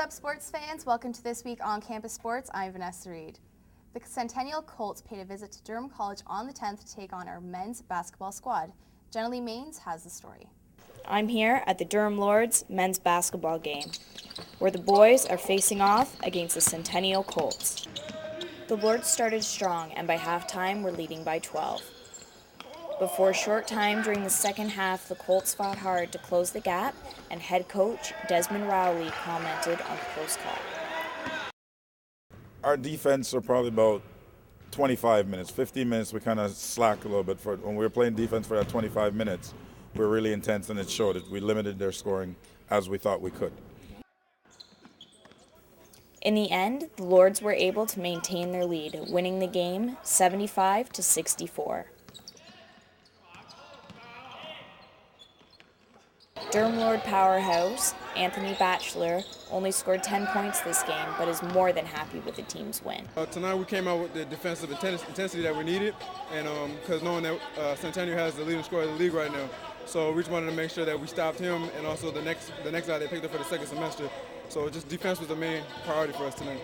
up, sports fans? Welcome to This Week on Campus Sports. I'm Vanessa Reed. The Centennial Colts paid a visit to Durham College on the 10th to take on our men's basketball squad. Jenna Lee Maines has the story. I'm here at the Durham Lords men's basketball game, where the boys are facing off against the Centennial Colts. The Lords started strong and by halftime were leading by 12. But for a short time during the second half, the Colts fought hard to close the gap, and head coach Desmond Rowley commented on the close call. Our defense are probably about 25 minutes. 15 minutes we kind of slack a little bit. When we were playing defense for that 25 minutes, we were really intense, and it showed it. We limited their scoring as we thought we could. In the end, the Lords were able to maintain their lead, winning the game 75-64. Durham Lord powerhouse Anthony Batchelor only scored 10 points this game, but is more than happy with the team's win. Tonight we came out with the defensive intensity that we needed, and because knowing that Centennial has the leading scorer of the league right now, so we just wanted to make sure that we stopped him, and also the next guy they picked up for the second semester. So just defense was the main priority for us tonight.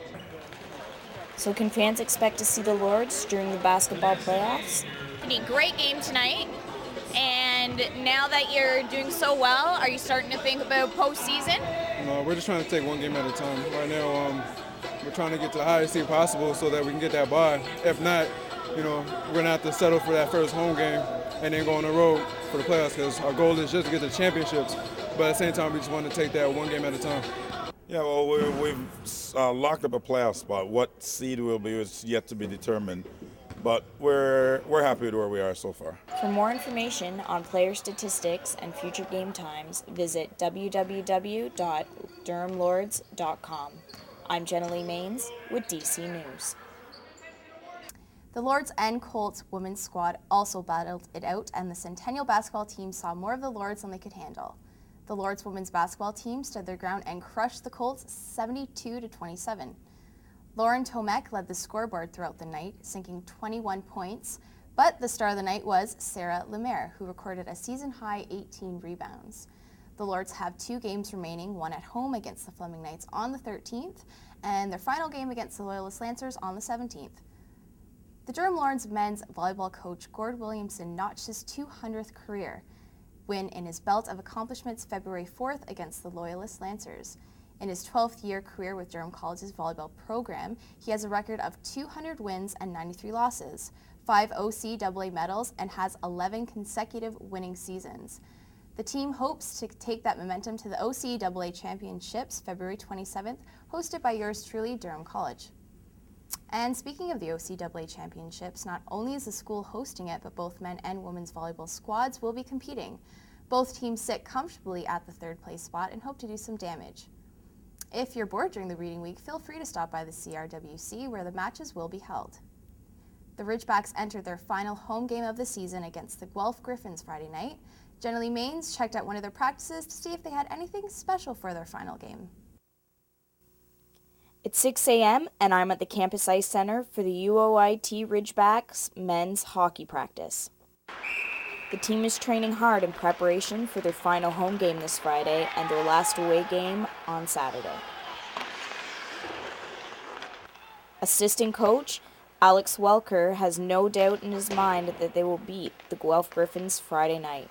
So can fans expect to see the Lords during the basketball playoffs? A great game tonight. And now that you're doing so well, are you starting to think about postseason? No, we're just trying to take one game at a time. Right now, we're trying to get to the highest seed possible so that we can get that bye. If not, we're going to have to settle for that first home game and then go on the road for the playoffs, because our goal is just to get to the championships. But at the same time, we just want to take that one game at a time. Yeah, well, we've locked up a playoff spot. What seed will be is yet to be determined. But we're happy with where we are so far. For more information on player statistics and future game times, visit www.durhamlords.com. I'm Jenna Lee Maines with DC News. The Lords and Colts women's squad also battled it out, and the Centennial basketball team saw more of the Lords than they could handle. The Lords women's basketball team stood their ground and crushed the Colts 72-27. Lauren Tomek led the scoreboard throughout the night, sinking 21 points, but the star of the night was Sarah Lemaire, who recorded a season-high 18 rebounds. The Lords have 2 games remaining, one at home against the Fleming Knights on the 13th, and their final game against the Loyalist Lancers on the 17th. The Durham Lords men's volleyball coach Gord Williamson notched his 200th career win in his belt of accomplishments February 4th against the Loyalist Lancers. In his 12th year career with Durham College's volleyball program, he has a record of 200 wins and 93 losses, 5 OCAA medals, and has 11 consecutive winning seasons. The team hopes to take that momentum to the OCAA Championships February 27th, hosted by yours truly, Durham College. And speaking of the OCAA Championships, not only is the school hosting it, but both men and women's volleyball squads will be competing. Both teams sit comfortably at the 3rd place spot and hope to do some damage. If you're bored during the reading week, feel free to stop by the CRWC where the matches will be held. The Ridgebacks entered their final home game of the season against the Guelph Griffins Friday night. Jenna Lee Maines checked out one of their practices to see if they had anything special for their final game. It's 6 a.m. and I'm at the Campus Ice Center for the UOIT Ridgebacks men's hockey practice. The team is training hard in preparation for their final home game this Friday and their last away game on Saturday. Assistant coach Alex Welker has no doubt in his mind that they will beat the Guelph Griffins Friday night.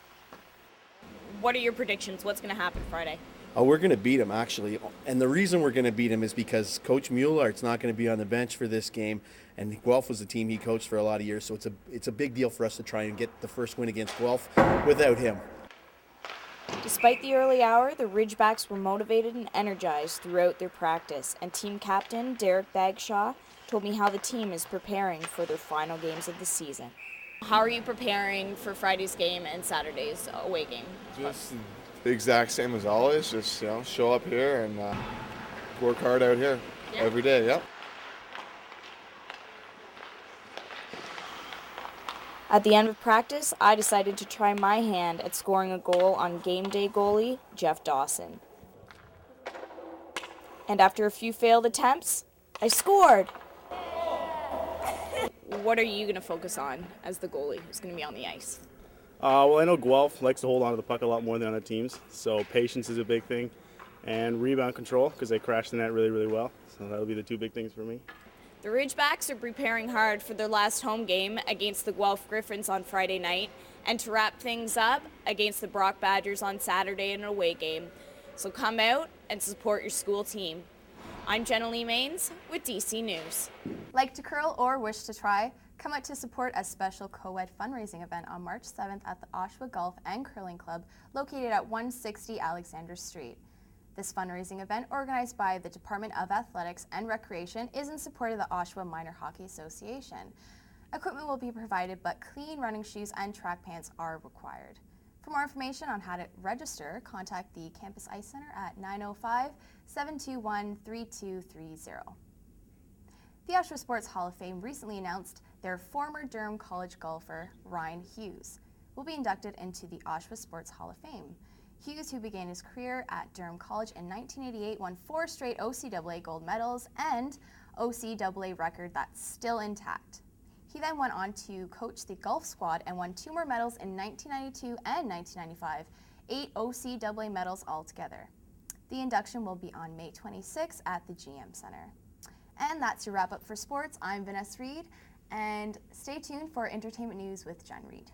What are your predictions? What's going to happen Friday? We're going to beat him, actually. And the reason we're going to beat him is because Coach Muellart's not going to be on the bench for this game. And Guelph was the team he coached for a lot of years, so it's a big deal for us to try and get the first win against Guelph without him. Despite the early hour, the Ridgebacks were motivated and energized throughout their practice, and team captain Derek Bagshaw told me how the team is preparing for their final games of the season. How are you preparing for Friday's game and Saturday's away game? Just the exact same as always. Just show up here and work hard out here every day. Yep. At the end of practice, I decided to try my hand at scoring a goal on game day goalie Jeff Dawson. And after a few failed attempts, I scored! What are you going to focus on as the goalie who's going to be on the ice? Well, I know Guelph likes to hold on to the puck a lot more than other teams, so patience is a big thing. and rebound control because they crash the net really, really well. So that'll be the two big things for me. The Ridgebacks are preparing hard for their last home game against the Guelph Griffins on Friday night, and to wrap things up, against the Brock Badgers on Saturday in an away game. So come out and support your school team. I'm Jenna Lee Maines with DC News. Like to curl or wish to try? Come out to support a special co-ed fundraising event on March 7th at the Oshawa Golf and Curling Club located at 160 Alexander Street. This fundraising event, organized by the Department of Athletics and Recreation, is in support of the Oshawa Minor Hockey Association. Equipment will be provided, but clean running shoes and track pants are required. For more information on how to register, contact the Campus Ice Center at 905-721-3230. The Oshawa Sports Hall of Fame recently announced their former Durham College golfer, Ryan Hughes, will be inducted into the Oshawa Sports Hall of Fame. Hughes, who began his career at Durham College in 1988, won 4 straight OCAA gold medals and OCAA record that's still intact. He then went on to coach the golf squad and won 2 more medals in 1992 and 1995, 8 OCAA medals altogether. The induction will be on May 26 at the GM Center. And that's your wrap up for sports. I'm Vanessa Reed, and stay tuned for entertainment news with Jen Reed.